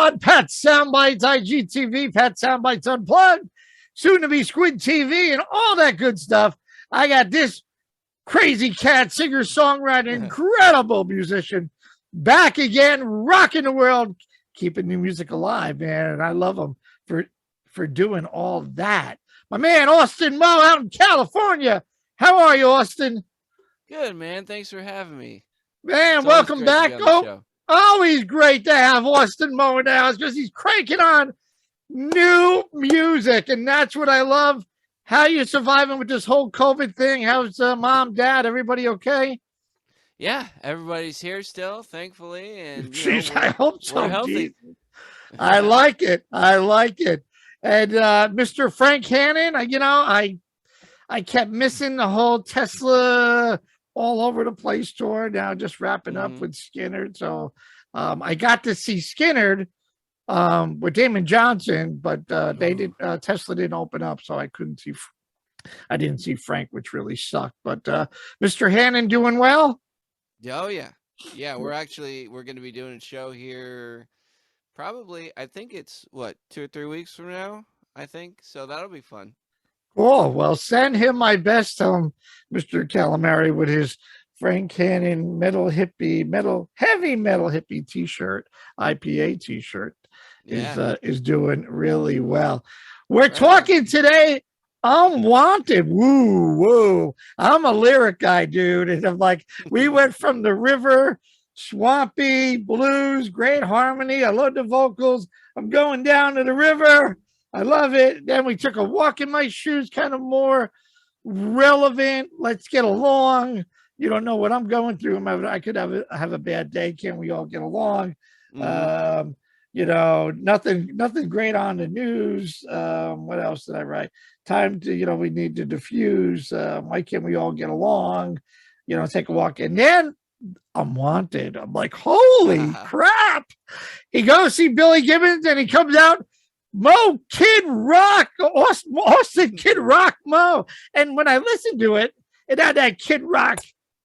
on Pat Soundbytes, IGTV, Pat Soundbytes Unplugged, soon to be Squid TV, and all that good stuff. I got this crazy cat, singer, songwriter, incredible musician, back again, rocking the world, keeping new music alive, man. And I love him for doing all that. My man, Austin Moe, out in California. How are you, Austin? Good, man. Thanks for having me. Man, welcome back. Always great to have Austin Moe in the house because he's cranking on new music, and that's what I love. How you surviving with this whole COVID thing? How's mom, dad, everybody okay? Yeah, everybody's here still, thankfully, and Jeez, I hope so. We're healthy. I like it. I like it. And Mr. Frank Hannon, I kept missing the whole Tesla all over the place tour. Now just wrapping up with Skynyrd. So I got to see Skynyrd with Damon Johnson, but Tesla didn't open up, so I didn't see Frank, which really sucked. But Mr. Hannon doing well? Oh yeah. We're going to be doing a show here probably, I think it's 2 or 3 weeks from now, I think. So that'll be fun. Cool. Well, send him my best. Tell him Mr. Calamari with his Frank Hannon heavy metal hippie t-shirt, IPA t-shirt is doing really well. We're talking today. Unwanted. Woo. I'm a lyric guy, dude. And I'm like, we went from the river, swampy, blues, great harmony. I love the vocals. I'm going down to the river. I love it. Then we took a walk in my shoes, kind of more relevant. Let's get along. You don't know what I'm going through. I could have a bad day. Can't we all get along? Nothing great on the news. What else did I write? Time to, we need to diffuse. Why can't we all get along? Take a walk. And then I'm wanted. I'm like, holy crap. He goes see Billy Gibbons and he comes out, Mo Kid Rock, Austin Kid Rock Mo. And when I listened to it, it had that Kid Rock.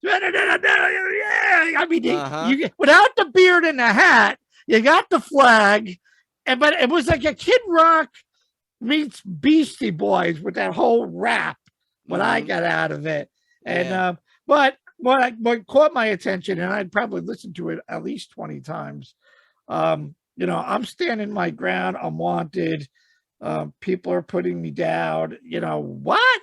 I mean, you, without the beard and the hat, you got the flag, but it was like a Kid Rock meets Beastie Boys with that whole rap. What I got out of it, and but what caught my attention, and I'd probably listened to it at least 20 times. I'm standing my ground. I'm wanted. People are putting me down. What?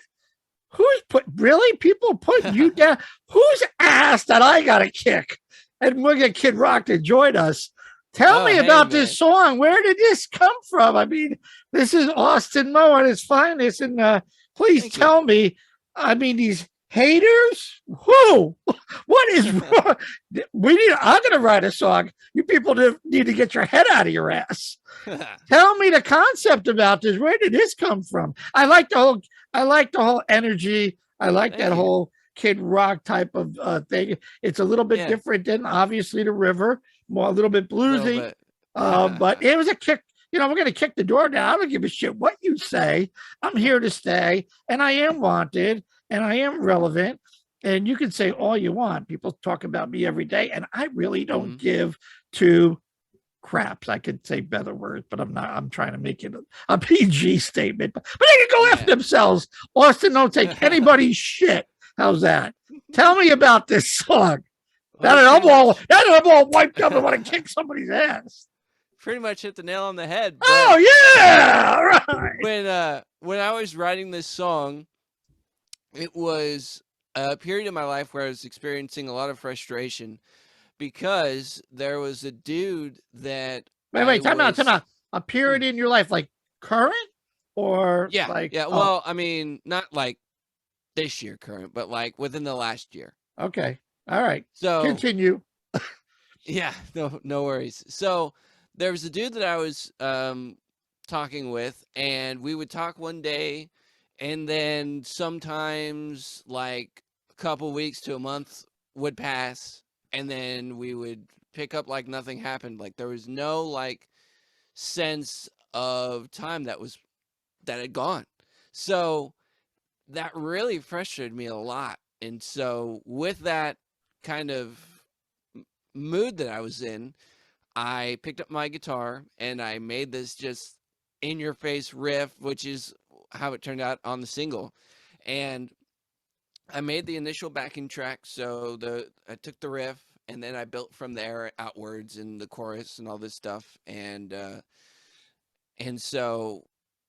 People putting you down? Who's asked that I got a kick? And we'll get Kid Rock to join us. Tell me about this song. Where did this come from? I mean, this is Austin Moe at his finest. And please tell me, I mean, these haters? Who? What is wrong? I'm going to write a song. You people need to get your head out of your ass. Tell me the concept about this. Where did this come from? I like the whole energy. I like that whole Kid Rock type of thing. It's a little bit different than obviously the river, a little bit bluesy. But it was a kick. We're going to kick the door down. I don't give a shit what you say. I'm here to stay, and I am wanted, and I am relevant. And you can say all you want. People talk about me every day, and I really don't give two craps. I could say better words, but I'm not. I'm trying to make it a PG statement. But they can go after themselves. Austin, don't take anybody's shit. How's that? Tell me about this song. Now that I'm all wiped up, I want to kick somebody's ass. Pretty much hit the nail on the head. Oh yeah, right. When I was writing this song, it was a period in my life where I was experiencing a lot of frustration because there was a dude that time out. A period in your life, like current or Well, I mean, not like this year current, but like within the last year. Okay. All right. So continue. Yeah, no worries. So there was a dude that I was talking with, and we would talk one day, and then sometimes like a couple weeks to a month would pass, and then we would pick up like nothing happened. Like there was no like sense of time that had gone. So that really frustrated me a lot. And so with that kind of mood that I was in, I picked up my guitar and I made this just in your face riff, which is how it turned out on the single. And I made the initial backing track. So I took the riff and then I built from there outwards in the chorus and all this stuff. And so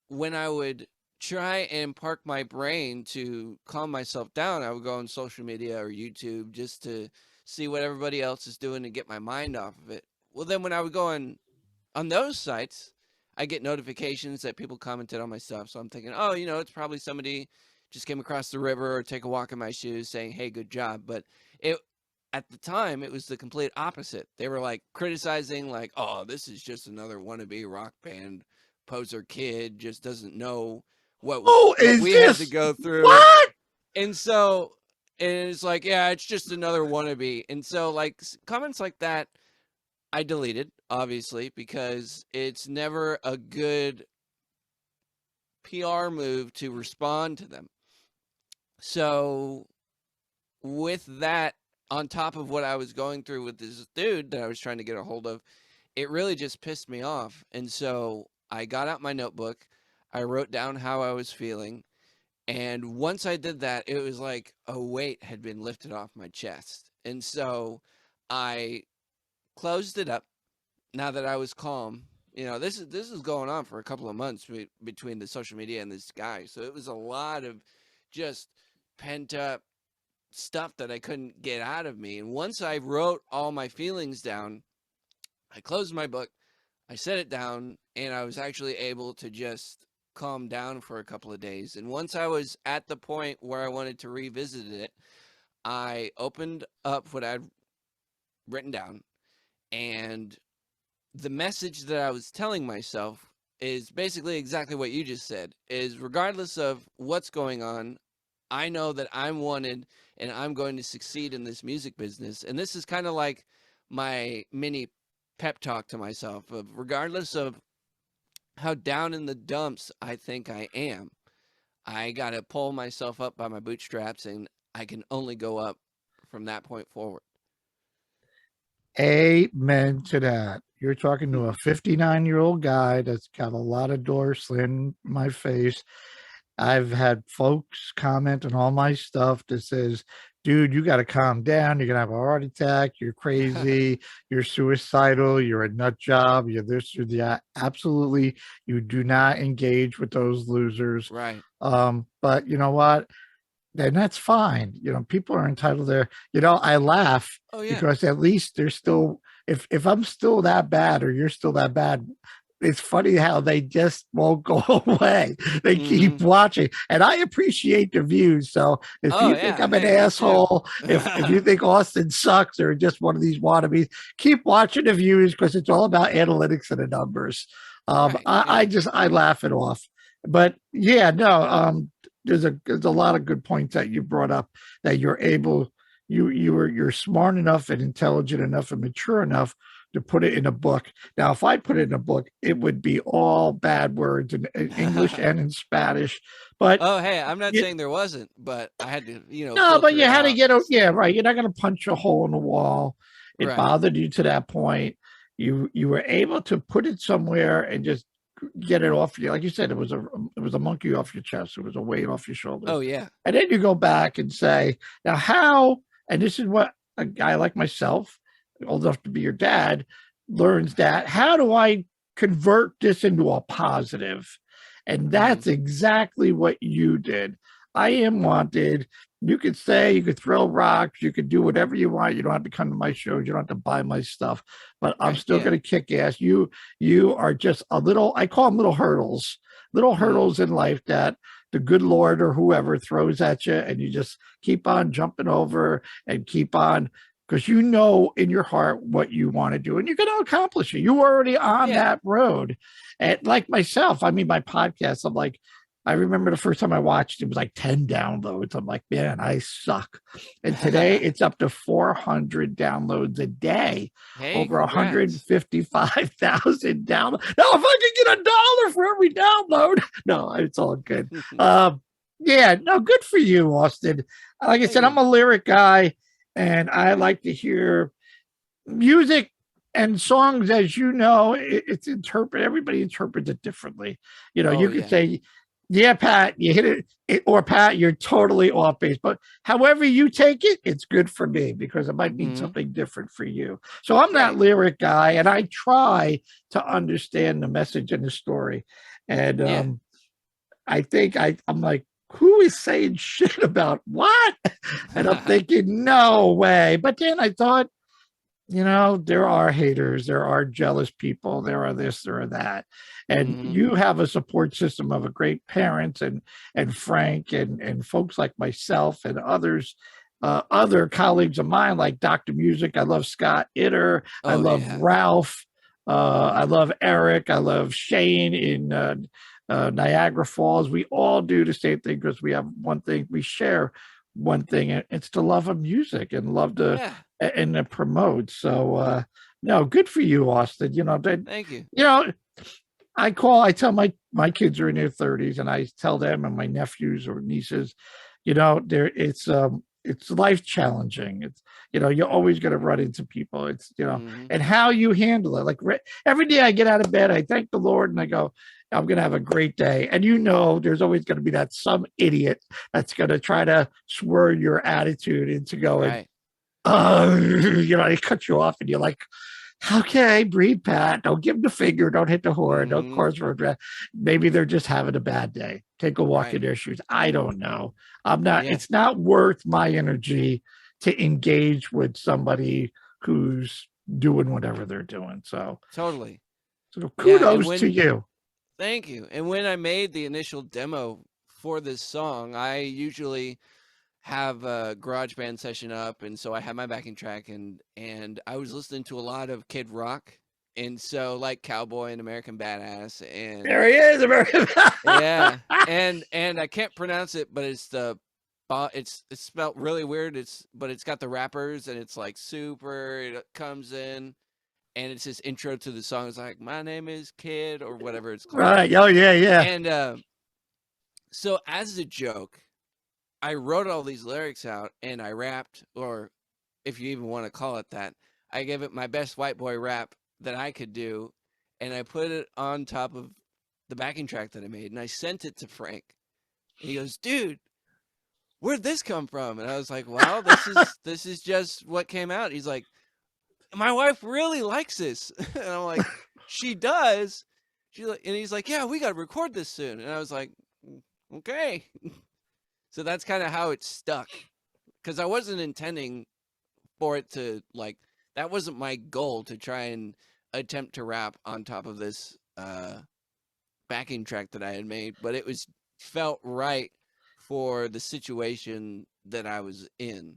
when I would try and park my brain to calm myself down, I would go on social media or YouTube just to see what everybody else is doing and get my mind off of it. Well, then when I would go on those sites, I get notifications that people commented on my stuff. So I'm thinking, oh, it's probably somebody just came across the river or take a walk in my shoes saying, hey, good job. But it at the time, it was the complete opposite. They were like criticizing, like, oh, this is just another wannabe rock band poser kid, just doesn't know what we had to go through. What? And so, and it's like, yeah, it's just another wannabe. And so, like, comments like that, I deleted, obviously, because it's never a good PR move to respond to them. So, with that, on top of what I was going through with this dude that I was trying to get a hold of, it really just pissed me off. And so I got out my notebook, I wrote down how I was feeling, and once I did that, it was like a weight had been lifted off my chest. And so I closed it up now that I was calm. This is going on for a couple of months between the social media and this guy. So it was a lot of just pent up stuff that I couldn't get out of me. And once I wrote all my feelings down, I closed my book, I set it down, and I was actually able to just calm down for a couple of days. And once I was at the point where I wanted to revisit it, I opened up what I'd written down, and the message that I was telling myself is basically exactly what you just said, is regardless of what's going on, I know that I'm wanted and I'm going to succeed in this music business. And this is kind of like my mini pep talk to myself of regardless of how down in the dumps I think I am, I got to pull myself up by my bootstraps, and I can only go up from that point forward. Amen to that. You're talking to a 59-year-old guy that's got a lot of doors slammed in my face. I've had folks comment on all my stuff that says, dude, you got to calm down. You're going to have a heart attack. You're crazy. You're suicidal. You're a nut job. You're this, you're that. Absolutely. You do not engage with those losers. Right. But you know what? Then that's fine. People are entitled there. I laugh because at least they're still, if I'm still that bad or you're still that bad, it's funny how they just won't go away. They keep watching, and I appreciate the views. So if you think I'm an asshole, if you think Austin sucks or just one of these wannabes, keep watching the views because it's all about analytics and the numbers. I laugh it off. But yeah, no, there's a lot of good points that you brought up that you're able, you're smart enough and intelligent enough and mature enough to put it in a book. Now, if I put it in a book, it would be all bad words in English and in Spanish. But hey, I'm not saying there wasn't, but I had to, No, but you had to get right. You're not going to punch a hole in the wall. It bothered you to that point. You were able to put it somewhere and just get it off you. Like you said, it was a monkey off your chest. It was a weight off your shoulders. Oh yeah. And then you go back and say, now how, and this is what a guy like myself, old enough to be your dad, learns that, how do I convert this into a positive? And that's exactly what you did. I am wanted. You could say, you could throw rocks, you could do whatever you want. You don't have to come to my shows. You don't have to buy my stuff, but I'm still going to kick ass. You are just a little, I call them little hurdles in life that the good Lord or whoever throws at you, and you just keep on jumping over and keep on, because you know in your heart what you want to do, and you're going to accomplish it. You're already on that road. And like myself, I mean, my podcast, I'm like, I remember the first time I watched, it was like 10 downloads. I'm like, man, I suck. And today it's up to 400 downloads a day, over 155,000 downloads. Now, if I could get $1 for every download, no, it's all good. Yeah, no, good for you, Austin. Like I said, I'm a lyric guy, and I like to hear music. and songs, as you know, everybody interprets it differently. You know, Oh you could yeah. say, yeah, Pat, you hit it, or Pat, you're totally off base. But however you take it, it's good for me because it might mean something different for you. So I'm that Right. lyric guy, and I try to understand the message and the story. And Yeah. I think I'm like, who is saying shit about what? And I'm thinking, no way. But then I thought, there are haters, there are jealous people, there are this, there are that. And you have a support system of a great parents and Frank and folks like myself and others, other colleagues of mine like Dr. Music. I love Scott Itter. I Oh love yeah. Ralph. I love Eric. I love Shane in Niagara Falls. We all do the same thing because we have one thing, we share one thing, and it's the love of music and love to Yeah. and to promote. So no, good for you, Austin. Thank you. I tell my kids are in their 30s, and I tell them and my nephews or nieces, it's life challenging. It's you're always going to run into people. It's and how you handle it. Like every day I get out of bed, I thank the Lord and I go, I'm going to have a great day. And there's always going to be that some idiot that's going to try to swerve your attitude into going, Right. they cut you off and you're like, okay, breathe, Pat. Don't give them the finger. Don't hit the horn. Don't course for maybe they're just having a bad day. Take a walk in their shoes. I don't know. I'm not. Yeah. It's not worth my energy to engage with somebody who's doing whatever they're doing. So Totally. So kudos to you. Thank you. And when I made the initial demo for this song, I usually have a GarageBand session up, and so I have my backing track, and I was listening to a lot of Kid Rock, and so like Cowboy and American Badass, and there he is, American. Yeah, and I can't pronounce it, but it's spelled really weird. But it's got the rappers, and it's like super. It comes in, and it's this intro to the song. It's like, my name is Kid, or whatever it's called. Right. Oh yeah. And so as a joke, I wrote all these lyrics out and I rapped, or if you even want to call it that, I gave it my best white boy rap that I could do, and I put it on top of the backing track that I made, and I sent it to Frank. And he goes, dude, where'd this come from? And I was like, well, this is just what came out. He's like, my wife really likes this. And I'm like, she does? And he's like, yeah, we got to record this soon. And I was like, okay. So that's kind of how it stuck, because I wasn't intending for it to, like, that wasn't my goal to try and attempt to rap on top of this backing track that I had made, but it felt right for the situation that I was in.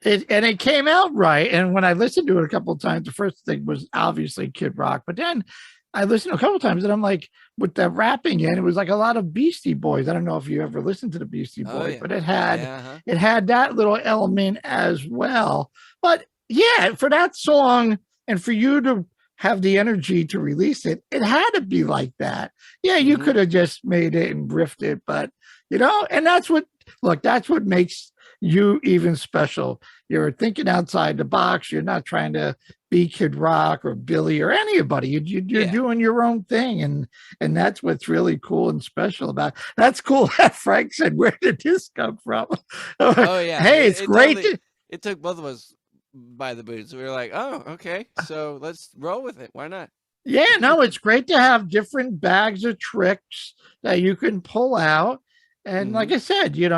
And it came out right. And when I listened to it a couple of times, the first thing was obviously Kid Rock, but then I listened a couple of times and I'm like, with the rapping in, it was like a lot of Beastie Boys. I don't know if you ever listened to the Beastie Boys, but it had that little element as well. But yeah, for that song and for you to have the energy to release it, it had to be like that. Yeah, you could have just made it and riffed it, but and that's what makes you even special. You're thinking outside the box. You're not trying to be Kid Rock or Billy or anybody. You're doing your own thing, and that's what's really cool and special about it. That's cool that Frank said, where did this come from? Oh yeah. Hey, it's great. It took both of us by the boots. We were like, oh, okay, so let's roll with it. Why not? Yeah, no, it's great to have different bags of tricks that you can pull out. And like I said, you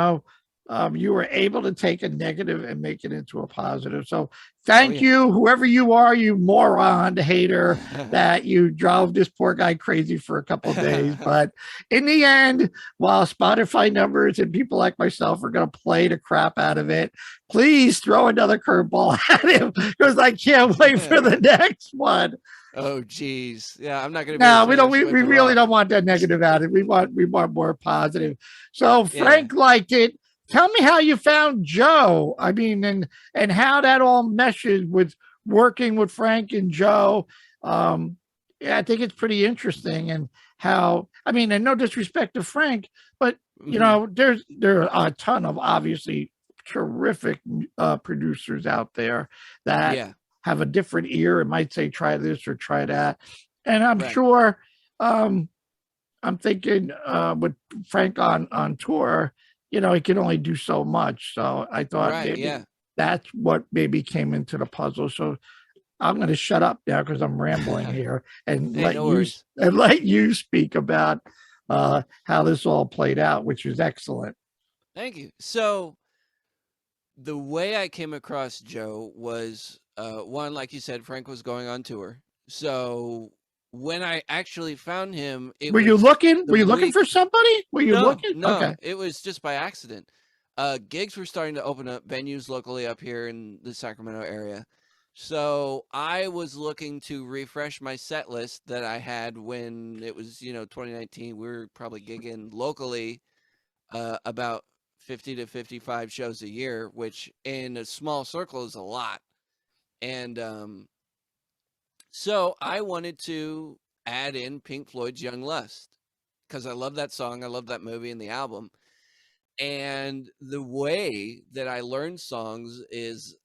were able to take a negative and make it into a positive. So thank you, whoever you are, you moron, hater, that you drove this poor guy crazy for a couple of days. But in the end, while Spotify numbers and people like myself are going to play the crap out of it, please throw another curveball at him, because I can't wait for the next one. Oh geez, yeah, I'm not gonna. No, we don't. We really don't want that negative out of it. We want more positive. So Frank liked it. Tell me how you found Joe. I mean, and how that all meshes with working with Frank and Joe. Yeah, I think it's pretty interesting, and how. I mean, and no disrespect to Frank, but there are a ton of obviously terrific producers out there that have a different ear. It might say try this or try that. And I'm Right. sure I'm thinking with Frank on tour, he can only do so much. So I thought Right. maybe Yeah. that's what maybe came into the puzzle. So I'm going to shut up now because I'm rambling here and Hey, no worries. let you speak about how this all played out, which is excellent. Thank you. So the way I came across Joe was one, like you said, Frank was going on tour. So when I actually found him, it Were you was looking? the Were you looking week. for somebody? Were you No, looking? no, Okay. it was just by accident. Gigs were starting to open up, venues locally up here in the Sacramento area. So I was looking to refresh my set list that I had when it was, 2019. We were probably gigging locally about 50 to 55 shows a year, which in a small circle is a lot. And so I wanted to add in Pink Floyd's Young Lust because I love that song. I love that movie and the album. And the way that I learn songs is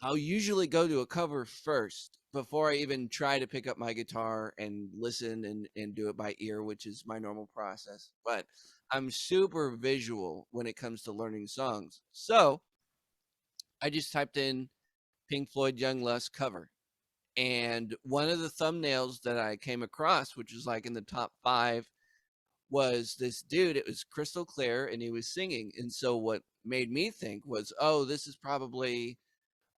I'll usually go to a cover first before I even try to pick up my guitar and listen and do it by ear, which is my normal process. But I'm super visual when it comes to learning songs. So I just typed in Pink Floyd Young Lust cover. And one of the thumbnails that I came across, which was like in the top 5, was this dude. It was crystal clear and he was singing. And so what made me think was, oh, this is probably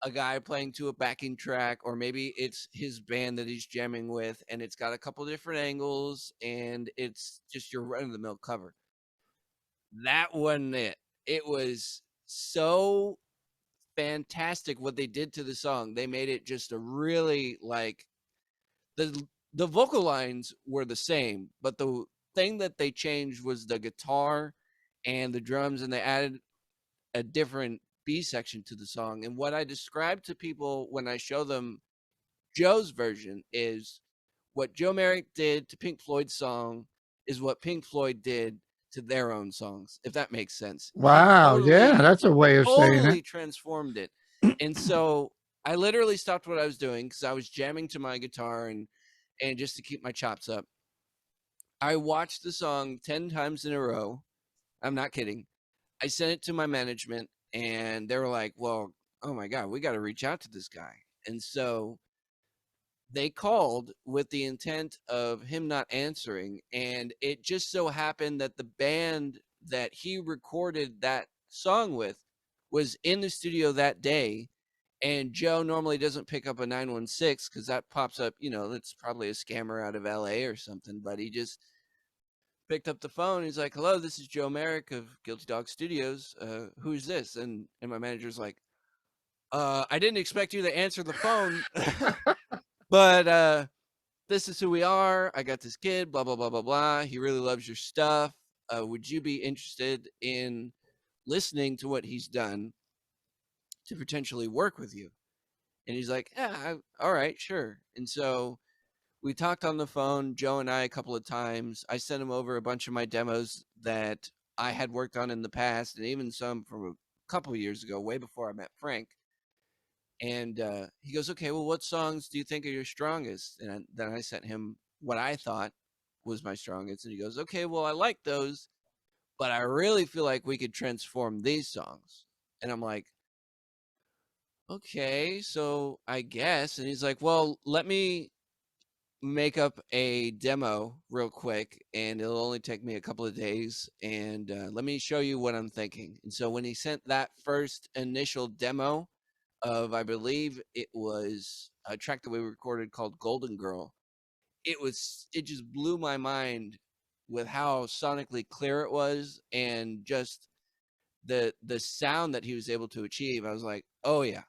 a guy playing to a backing track, or maybe it's his band that he's jamming with, and it's got a couple different angles, and it's just your run of the mill cover. That wasn't it. It was so fantastic what they did to the song. They made it just a really like the vocal lines were the same, but the thing that they changed was the guitar and the drums, and they added a different B section to the song. And what I describe to people when I show them Joe's version is what Joe Merrick did to Pink Floyd's song is what Pink Floyd did to their own songs, if that makes sense. He Wow. Yeah, that's a way of saying it. totally transformed it. And so I literally stopped what I was doing because I was jamming to my guitar and just to keep my chops up. I watched the song 10 times in a row. I'm not kidding. I sent it to my management and they were like, well, oh my God, we got to reach out to this guy. And so they called with the intent of him not answering. And it just so happened that the band that he recorded that song with was in the studio that day. And Joe normally doesn't pick up a 916 because that pops up, that's probably a scammer out of LA or something. But he just picked up the phone. He's like, hello, this is Joe Merrick of Guilty Dog Studios. Who's this? And my manager's like, I didn't expect you to answer the phone, but this is who we are. I got this kid, blah, blah, blah, blah, blah. He really loves your stuff. Would you be interested in listening to what he's done to potentially work with you? And he's like, yeah, all right, sure. And so we talked on the phone, Joe and I, a couple of times. I sent him over a bunch of my demos that I had worked on in the past, and even some from a couple of years ago, way before I met Frank. And he goes, okay, well, what songs do you think are your strongest? And then I sent him what I thought was my strongest. And he goes, okay, well, I like those, but I really feel like we could transform these songs. And I'm like, okay, so I guess. And he's like, well, let me make up a demo real quick and it'll only take me a couple of days and let me show you what I'm thinking. And so when he sent that first initial demo of, I believe it was a track that we recorded called Golden Girl, it just blew my mind with how sonically clear it was and just the sound that he was able to achieve. I was like, oh yeah,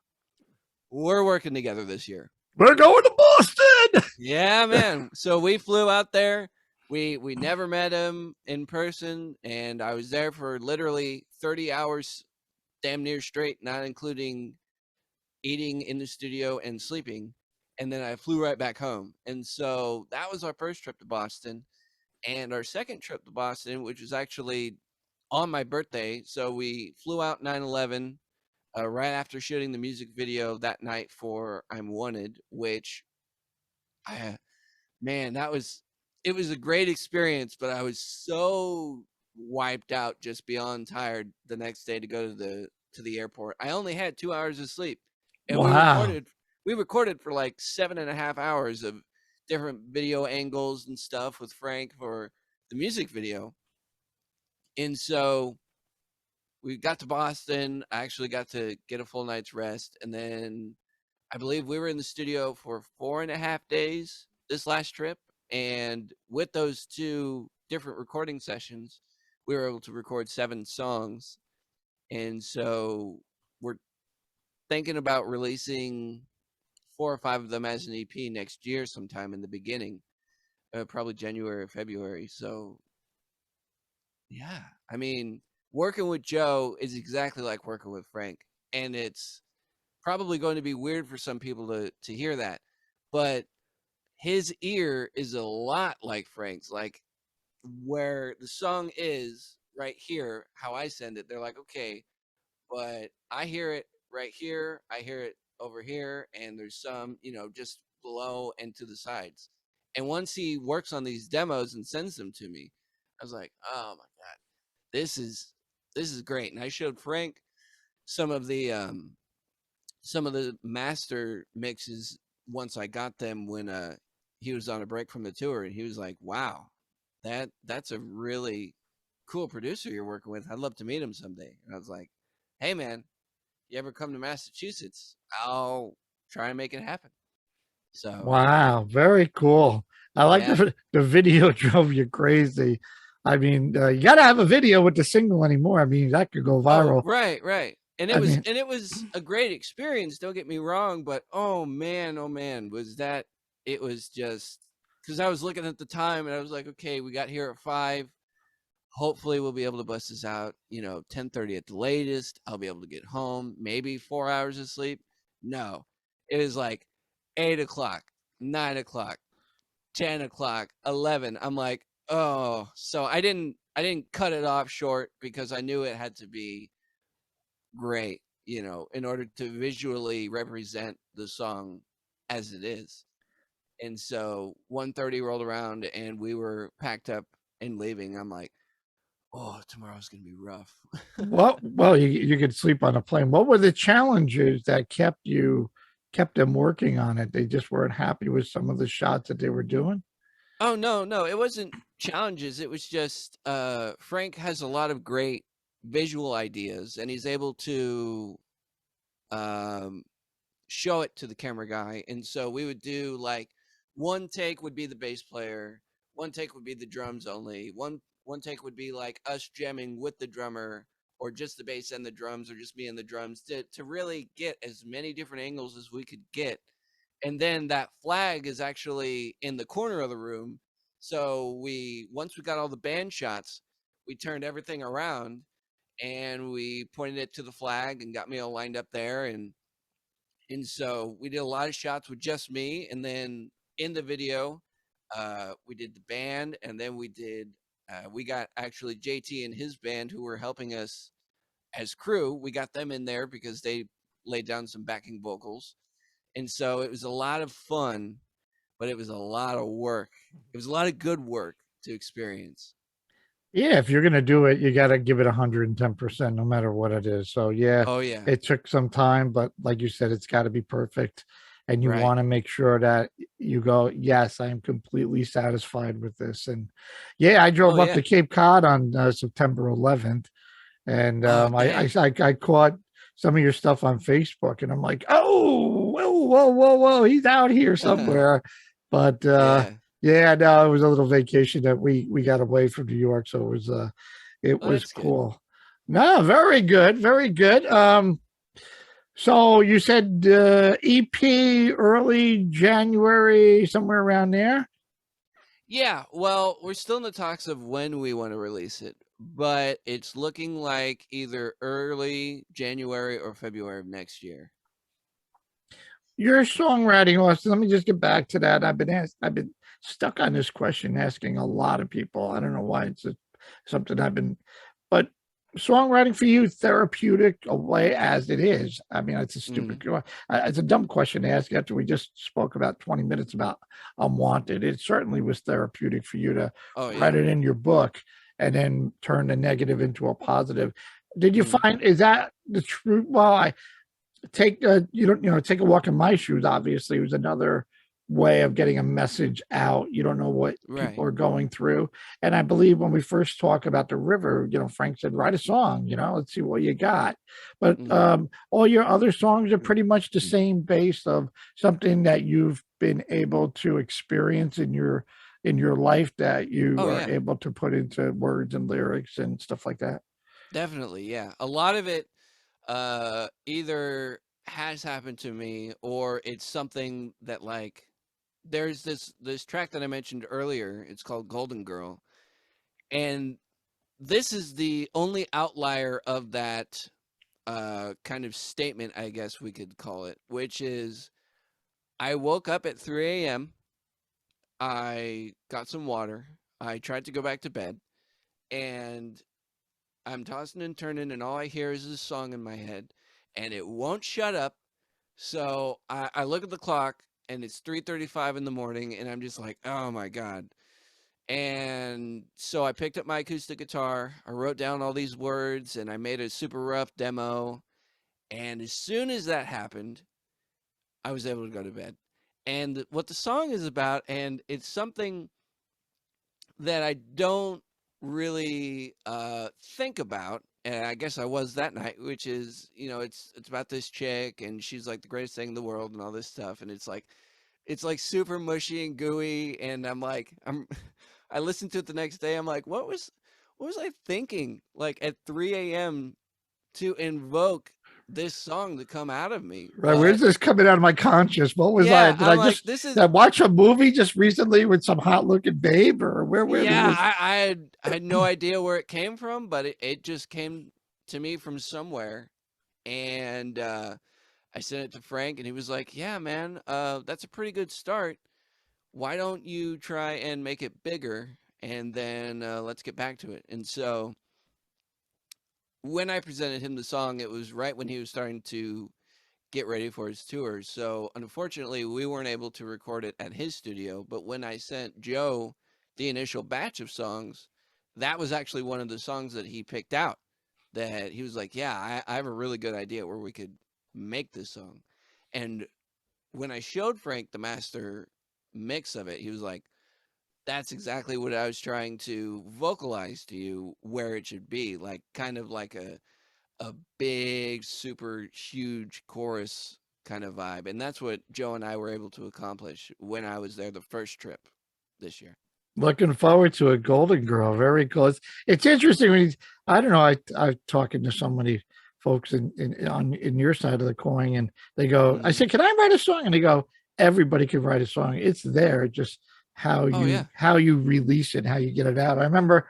we're working together this year. We're going to Boston. Yeah, man. So we flew out there. We never met him in person, and I was there for literally 30 hours, damn near straight, not including eating in the studio and sleeping. And then I flew right back home. And so that was our first trip to Boston. And our second trip to Boston, which was actually on my birthday. So we flew out 9/11, right after shooting the music video that night for I'm Wanted, which I man, it was a great experience, but I was so wiped out, just beyond tired the next day to go to the airport. I only had 2 hours of sleep, and Wow. we recorded for like 7.5 hours of different video angles and stuff with Frank for the music video. And so we got to Boston. I actually got to get a full night's rest, and then I believe we were in the studio for 4.5 days this last trip. And with those two different recording sessions, we were able to record 7 songs. And so we're thinking about releasing 4 or 5 of them as an EP next year, sometime in the beginning, probably January or February. So, yeah, I mean, working with Joe is exactly like working with Frank. And it's probably going to be weird for some people to hear that. But his ear is a lot like Frank's. Like, where the song is right here, how I send it, they're like, okay, but I hear it right here, I hear it over here, and there's some, just below and to the sides. And once he works on these demos and sends them to me, I was like, oh my god, this is great. And I showed Frank some of the master mixes once I got them, when he was on a break from the tour, and he was like, "Wow, that's a really cool producer you're working with. I'd love to meet him someday." And I was like, "Hey man, you ever come to Massachusetts? I'll try and make it happen." So, Wow, very cool. I like yeah. the video drove you crazy. I mean, you got to have a video with the single anymore. I mean, that could go Oh, viral. right, right. And I mean, it was a great experience, don't get me wrong, but oh man, was that it was just because I was looking at the time and I was like, okay, we got here at 5. Hopefully we'll be able to bust this out, 10:30 at the latest. I'll be able to get home, maybe 4 hours of sleep. No, it was like 8 o'clock, 9 o'clock, 10 o'clock, 11. I'm like, oh, so I didn't cut it off short because I knew it had to be great, in order to visually represent the song as it is. And so 1:30 rolled around and we were packed up and leaving. I'm like, oh, tomorrow's gonna be rough. well, you could sleep on a plane. What were the challenges that kept them working on it? They just weren't happy with some of the shots that they were doing. Oh no, it wasn't challenges. It was just Frank has a lot of great visual ideas, and he's able to um, show it to the camera guy. And so we would do like one take would be the bass player, one take would be the drums only, one take would be like us jamming with the drummer, or just the bass and the drums, or just me and the drums, to really get as many different angles as we could get. And then that flag is actually in the corner of the room. So once we got all the band shots, we turned everything around and we pointed it to the flag and got me all lined up there. And so we did a lot of shots with just me. And then in the video, we did the band, and then we got actually JT and his band who were helping us as crew. We got them in there because they laid down some backing vocals. And so it was a lot of fun, but it was a lot of work. It was a lot of good work to experience. Yeah, if you're gonna do it, you got to give it 110%, no matter what it is. So yeah, Oh yeah, it took some time, but like you said, it's got to be perfect, and you right. want to make sure that you go, yes, I am completely satisfied with this. And yeah, I Oh drove up yeah. to Cape Cod on September 11th, and Oh I, dang. I I caught some of your stuff on Facebook, and I'm like, oh, whoa, he's out here somewhere. But Yeah. yeah, no, it was a little vacation that we got away from New York, so it Oh, was that's good. cool. No, very good, very good. So you said EP early January, somewhere around there. Yeah, well, we're still in the talks of when we want to release it, but it's looking like either early January or February of next year. Your songwriting, Austin. Let me just get back to that. I've been stuck on this question, asking a lot of people. I don't know why something I've been, but songwriting for you therapeutic away as it is? I mean, it's a stupid, Mm-hmm. it's a dumb question to ask after we just spoke about 20 minutes about Unwanted. It certainly was therapeutic for you to Oh write yeah. it in your book and then turn the negative into a positive. Did you Mm-hmm. find, is that the truth? Well, I take you don't, take a walk in my shoes. Obviously, it was another way of getting a message out. You don't know what people Right. are going through. And I believe when we first talk about the river, Frank said, write a song, let's see what you got. But Mm-hmm. all your other songs are pretty much the same base of something that you've been able to experience in your life that you Oh are yeah. able to put into words and lyrics and stuff like that. Definitely. Yeah. A lot of it either has happened to me or it's something that like there's this track that I mentioned earlier. It's called Golden Girl. And this is the only outlier of that kind of statement, I guess we could call it, which is I woke up at 3 a.m. I got some water. I tried to go back to bed, and I'm tossing and turning, and all I hear is this song in my head, and it won't shut up. So I look at the clock, and it's 3:35 in the morning, and I'm just like, oh my god. And so I picked up my acoustic guitar. I wrote down all these words, and I made a super rough demo. And as soon as that happened, I was able to go to bed. And what the song is about, and it's something that I don't really think about, and I guess I was that night, which is, it's about this chick, and she's like the greatest thing in the world, and all this stuff, and it's like super mushy and gooey, and I listened to it the next day. I'm like, what was I thinking? Like at 3 a.m. to invoke this song to come out of me, Right. Where's but this coming out of my conscious? What was I? yeah, I'm like, Did I watch a movie just recently with some hot looking babe, or where did yeah, this? I had no idea where it came from, but it just came to me from somewhere. And I sent it to Frank, and he was like, yeah, man, that's a pretty good start. Why don't you try and make it bigger, and then let's get back to it. And so when I presented him the song, it was right when he was starting to get ready for his tour. So unfortunately, we weren't able to record it at his studio. But when I sent Joe the initial batch of songs, that was actually one of the songs that he picked out. That he was like, "Yeah, I have a really good idea where we could make this song." And when I showed Frank the master mix of it, he was like, "That's exactly what I was trying to vocalize to you, where it should be, like kind of like a big, super huge chorus kind of vibe." And that's what Joe and I were able to accomplish when I was there the first trip this year. Looking forward to a Golden Girl. Very close. It's interesting when I don't know. I'm talking to so many folks in your side of the coin, and they go. I Mm-hmm. said, "Can I write a song?" And they go, "Everybody can write a song. It's there. Just Oh yeah. how you release it, how you get it out." I remember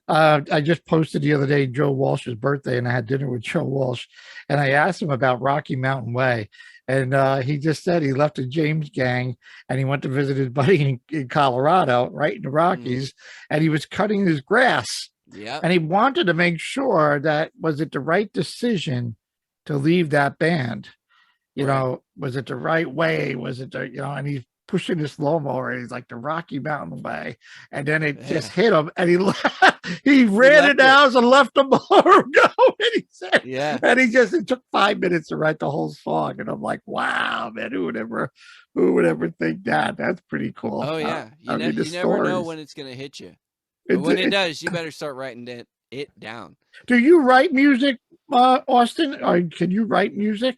I just posted the other day Joe Walsh's birthday, and I had dinner with Joe Walsh, and I asked him about Rocky Mountain Way, and he just said he left the James Gang and he went to visit his buddy in Colorado, right in the Mm-hmm. Rockies, and he was cutting his grass, Yep. and he wanted to make sure that was it the right decision to leave that band, Right. was it the right way? Was it and he's pushing this lawnmower. And he's like the Rocky Mountain way. And then it just Yeah. hit him and he He ran in left the it. house and left the mower go. And he said, Yeah. and it took 5 minutes to write the whole song. And I'm like, wow, man, who would ever think that? That's pretty cool. Oh yeah. I mean, the You never know stories. when it's gonna hit you, but It's, when it it, does, you better start writing it down. do you write music, Austin? Or can you write music?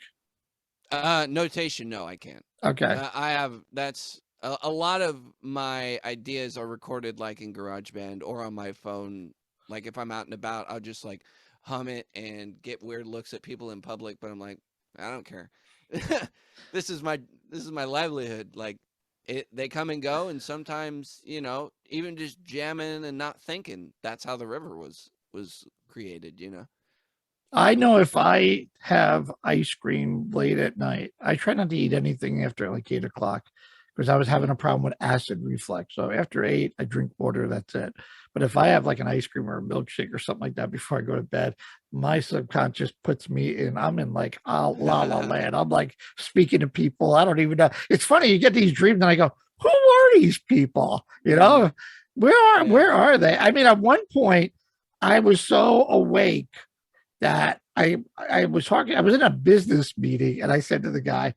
Notation, no, I can't. Okay. I have that's a lot of my ideas are recorded like in GarageBand or on my phone. Like if I'm out and about, I'll just like hum it and get weird looks at people in public, but I'm like, I don't care. this is my this is my livelihood. Like they come and go, and sometimes, even just jamming and not thinking. That's how the river was created. I know if I have ice cream late at night, I try not to eat anything after like 8 o'clock because I was having a problem with acid reflux. So after 8, I drink water. That's it. But if I have like an ice cream or a milkshake or something like that before I go to bed, my subconscious puts me in. I'm in like la la land. I'm like speaking to people. I don't even know. It's funny. You get these dreams, and I go, "Who are these people? You know, where are they?" I mean, at one point, I was so awake that I was talking. I was in a business meeting, and I said to the guy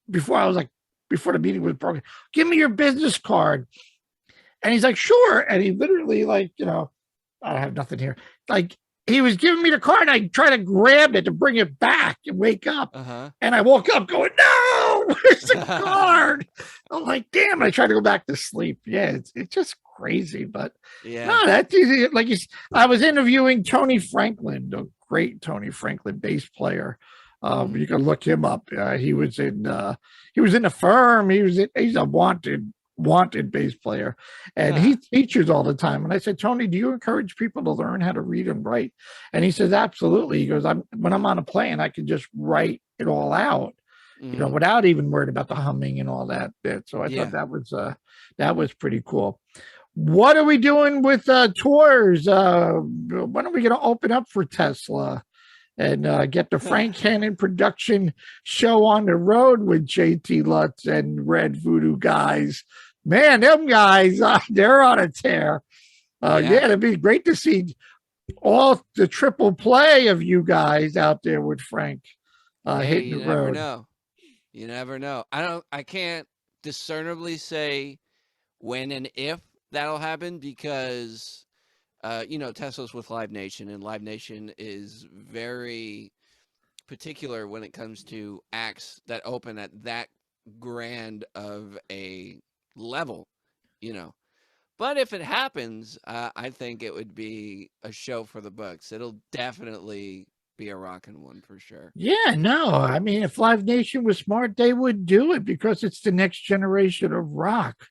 before the meeting was broken, "Give me your business card." And he's like, "Sure." And he literally, like, I don't have nothing here. Like, he was giving me the card, and I tried to grab it to bring it back and wake up. And I woke up going, "No, where's the card?" I'm like, damn. I tried to go back to sleep. Yeah, it's just crazy. But no, that's easy. Like, I was interviewing Tony Franklin, the great Tony Franklin bass player. You can look him up. He was in the Firm. He's a wanted bass player, and he teaches all the time. And I said, "Tony, do you encourage people to learn how to read and write?" And he says, "Absolutely." He goes, when I'm on a plane, I can just write it all out, without even worried about the humming and all that bit. So I thought that was pretty cool. What are we doing with tours? When are we going to open up for Tesla and get the Frank Hannon production show on the road with JT Lutz and Red Voodoo guys? Man, them guys, they're on a tear. It'd be great to see all the triple play of you guys out there with Frank hitting the road. You never know. I can't discernibly say when and if that'll happen, because Tesla's with Live Nation, and Live Nation is very particular when it comes to acts that open at that grand of a level, But if it happens, I think it would be a show for the books. It'll definitely be a rocking one for sure. Yeah, no, I mean, if Live Nation was smart, they would do it, because it's the next generation of rock.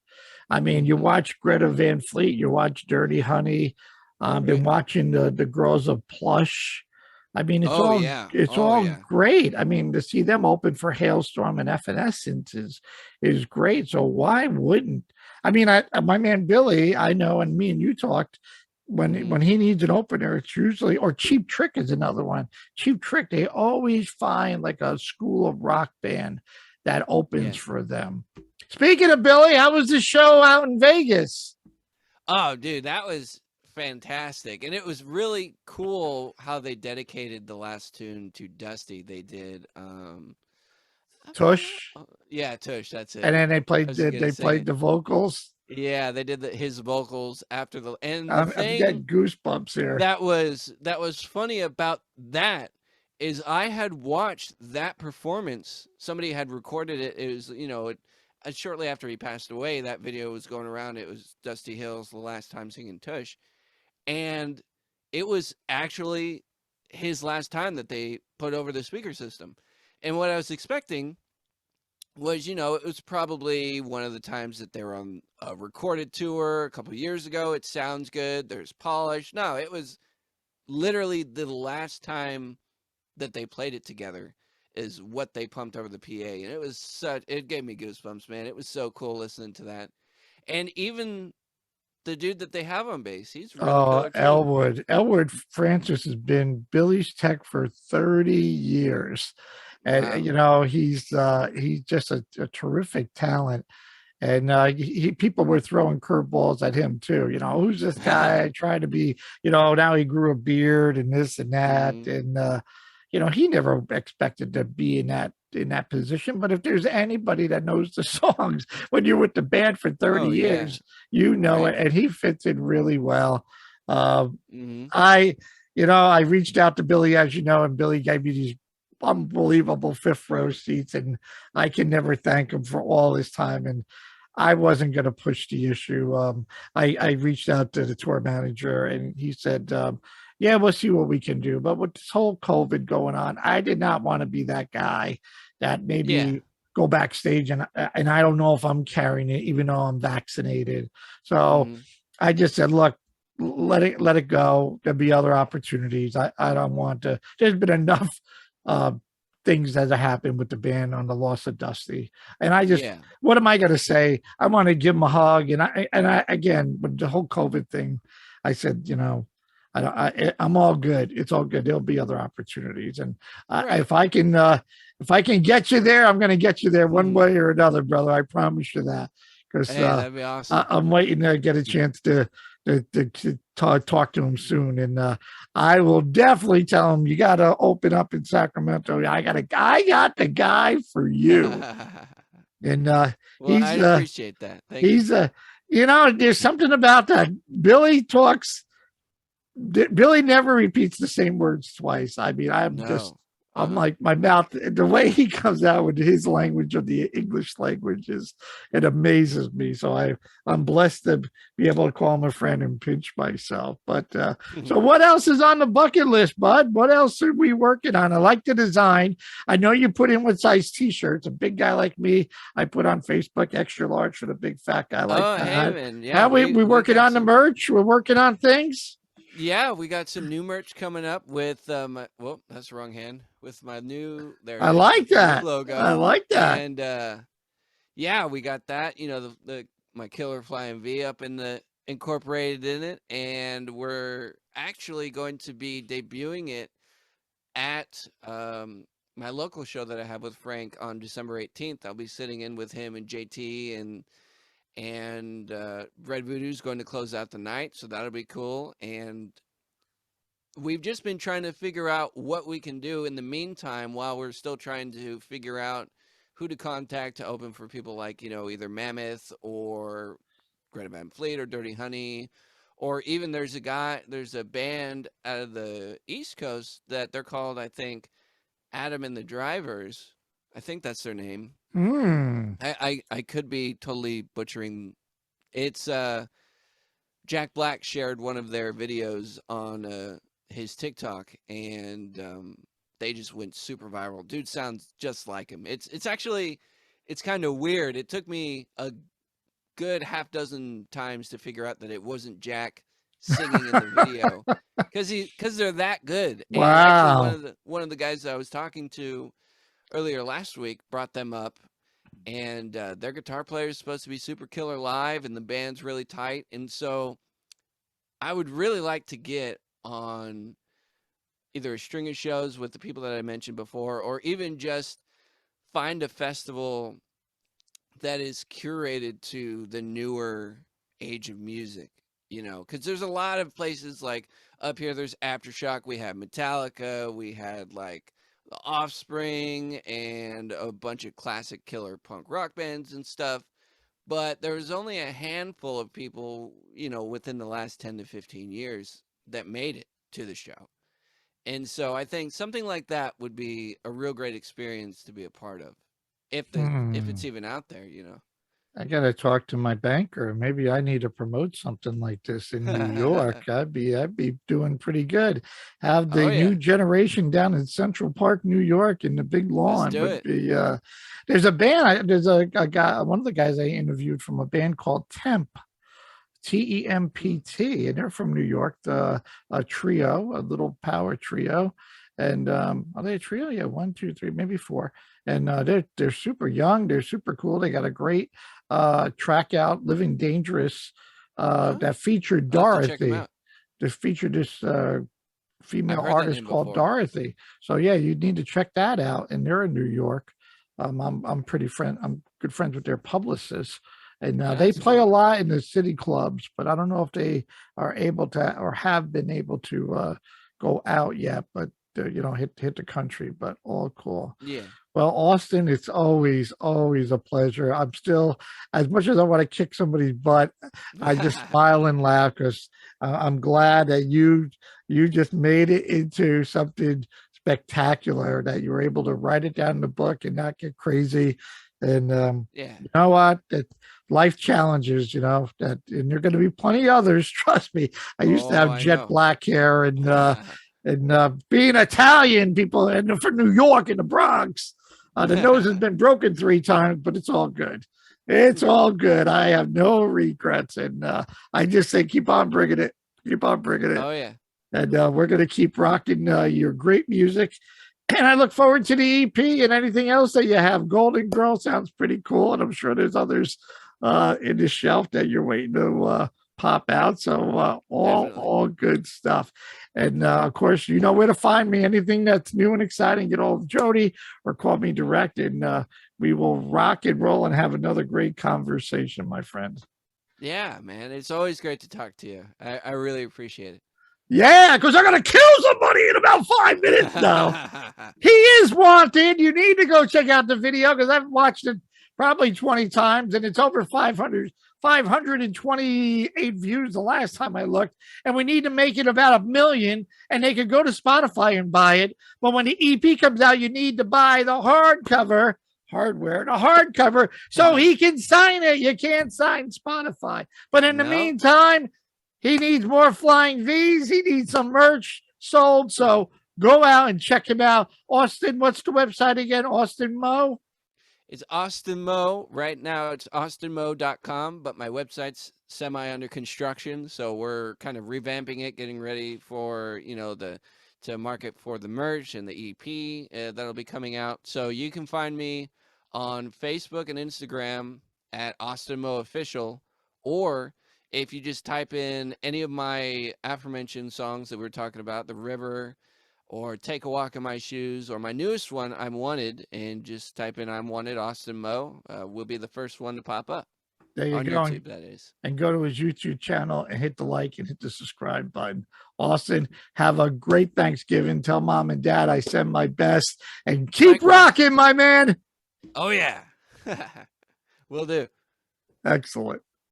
I mean, you watch Greta Van Fleet, you watch Dirty Honey. I've been watching the girls of Plush. I mean, it's all great. I mean, to see them open for Hailstorm and Evanescence is great. So why wouldn't? I mean, my man Billy, I know, and me and you talked, when he needs an opener, it's usually, or Cheap Trick is another one. Cheap Trick, they always find like a school of rock band that opens for them. Speaking of Billy, how was the show out in Vegas? Oh, dude, that was fantastic. And it was really cool how they dedicated the last tune to Dusty. They did Tush. Yeah, Tush, that's it. And then they played the vocals. Yeah, they did his vocals after the I'm getting goosebumps here. That was funny about that is I had watched that performance. Somebody had recorded it. It was, shortly after he passed away, that video was going around. It was Dusty Hill's the last time singing Tush. And it was actually his last time that they put over the speaker system. And what I was expecting was, it was probably one of the times that they were on a recorded tour a couple of years ago. It sounds good. There's polish. No, it was literally the last time that they played it together is what they pumped over the PA. And it gave me goosebumps, man. It was so cool listening to that. And even the dude that they have on bass, he's really Elwood Francis has been Billy's tech for 30 years. And wow. He's just a terrific talent. And people were throwing curveballs at him too. Who's this guy trying to be, now he grew a beard and this and that. And he never expected to be in that position. But if there's anybody that knows the songs when you're with the band for 30 years, it, and he fits in really well. I reached out to Billy, as you know, and Billy gave me these unbelievable fifth row seats, and I can never thank him for all his time. And I wasn't going to push the issue. I reached out to the tour manager, and he said, yeah, we'll see what we can do. But with this whole COVID going on, I did not want to be that guy that maybe go backstage and I don't know if I'm carrying it, even though I'm vaccinated. So I just said, look, let it go. There'll be other opportunities. I don't want to. There's been enough things that have happened with the band on the loss of Dusty. And I just, Yeah. what am I going to say? I want to give him a hug. And I, again, with the whole COVID thing, I said, you know, I'm all good. It's all good. There'll be other opportunities. And Right. if I can get you there, I'm going to get you there one way or another, brother. I promise you that. Because Hey, that'd be awesome. I'm waiting to get a chance to talk to him soon, and I will definitely tell him you got to open up in Sacramento. I got the guy for you, and well, I appreciate that. Thank you. He's you know, there's something about that. Billy never repeats the same words twice. I mean, I'm like, my mouth, the way he comes out with his language of the English language it amazes me. So I'm blessed to be able to call him a friend and pinch myself. But so what else is on the bucket list, bud? What else are we working on? I like the design. I know you put in what size t-shirts. A big guy like me, I put on Facebook extra large for the big fat guy like that. Hey, man. Yeah. How we working on the merch? We're working on things. Yeah, we got some new merch coming up with well, that's the wrong hand. With my new I like that logo. I like that. And yeah, we got that. You know, my Killer Flying V up in the incorporated in it, and we're actually going to be debuting it at my local show that I have with Frank on December 18th. I'll be sitting in with him and JT and Red Voodoo's going to close out the night, so that'll be cool. And we've just been trying to figure out what we can do in the meantime while we're still trying to figure out who to contact to open for people like, you know, either Mammoth or Greta Van Fleet or Dirty Honey, or even there's a band out of the East Coast that they're called, I think, Adam and the Drivers. I think that's their name. I could be totally butchering. It's Jack Black shared one of their videos on his TikTok, and they just went super viral. Dude sounds just like him. It's actually kind of weird. It took me a good half dozen times to figure out that it wasn't Jack singing in the video because they're that good. Wow. And actually one of the guys that I was talking to earlier last week brought them up, and their guitar player is supposed to be super killer live, and the band's really tight. And so I would really like to get on either a string of shows with the people that I mentioned before, or even just find a festival that is curated to the newer age of music, you know, because there's a lot of places like up here, there's Aftershock, we have Metallica, we had like The Offspring and a bunch of classic killer punk rock bands and stuff. But there was only a handful of people, you know, within the last 10 to 15 years that made it to the show. And so I think something like that would be a real great experience to be a part of. If it's even out there, you know. I got to talk to my banker. Maybe I need to promote something like this in New York. I'd be doing pretty good. Have the new generation down in Central Park, New York, in the big lawn. Would be, there's a band. There's a guy. One of the guys I interviewed from a band called TEMPT, and they're from New York. A trio, a little power trio. And are they a trio? Yeah, 1, 2, 3, maybe 4. And they're super young. They're super cool. They got a great track out, Living Dangerous, that featured Dorothy. They featured this female artist called Dorothy. So yeah, you need to check that out. And they're in New York. I'm good friends with their publicist. And they play a lot in the city clubs, but I don't know if they are able to or have been able to go out yet. But you know, hit the country, but all cool. Yeah. Well, Austin, it's always a pleasure. I'm still, as much as I want to kick somebody's butt, I just smile and laugh because I'm glad that you just made it into something spectacular, that you were able to write it down in the book and not get crazy. And you know what? That life challenges, you know, and there are going to be plenty of others. Trust me. I used to have jet black hair and being Italian, people, and for New York and the Bronx, the nose has been broken 3 times, but it's all good. It's all good. I have no regrets. And I just say, keep on bringing it. Keep on bringing it. Oh, yeah. And we're going to keep rocking your great music. And I look forward to the EP and anything else that you have. Golden Girl sounds pretty cool, and I'm sure there's others in the shelf that you're waiting to pop out. So all good stuff. And of course, you know where to find me. Anything that's new and exciting, get hold of Jody or call me direct, and we will rock and roll and have another great conversation, my friend. Yeah, man. It's always great to talk to you. I really appreciate it. Yeah, because I'm going to kill somebody in about 5 minutes now. He is wanted. You need to go check out the video because I've watched it probably 20 times and it's over 528 views the last time I looked. And we need to make it about 1 million and they could go to Spotify and buy it. But when the EP comes out, you need to buy the hardcover so he can sign it. You can't sign Spotify. But in the meantime, he needs more flying V's. He needs some merch sold. So go out and check him out. Austin, what's the website again? Austin Mo? It's Austin Mo. Right now it's austinmo.com, but my website's semi under construction. So we're kind of revamping it, getting ready for, to market for the merch and the EP that'll be coming out. So you can find me on Facebook and Instagram at Austin Mo Official, or if you just type in any of my aforementioned songs that we were talking about, The River, or Take a Walk in My Shoes, or my newest one, I'm Wanted, and just type in I'm Wanted Austin Mo, will be the first one to pop up. There you on go. YouTube, that is. And go to his YouTube channel and hit the like and hit the subscribe button. Austin, have a great Thanksgiving. Tell mom and dad I send my best and keep rocking, my man. Oh, yeah. Will do. Excellent.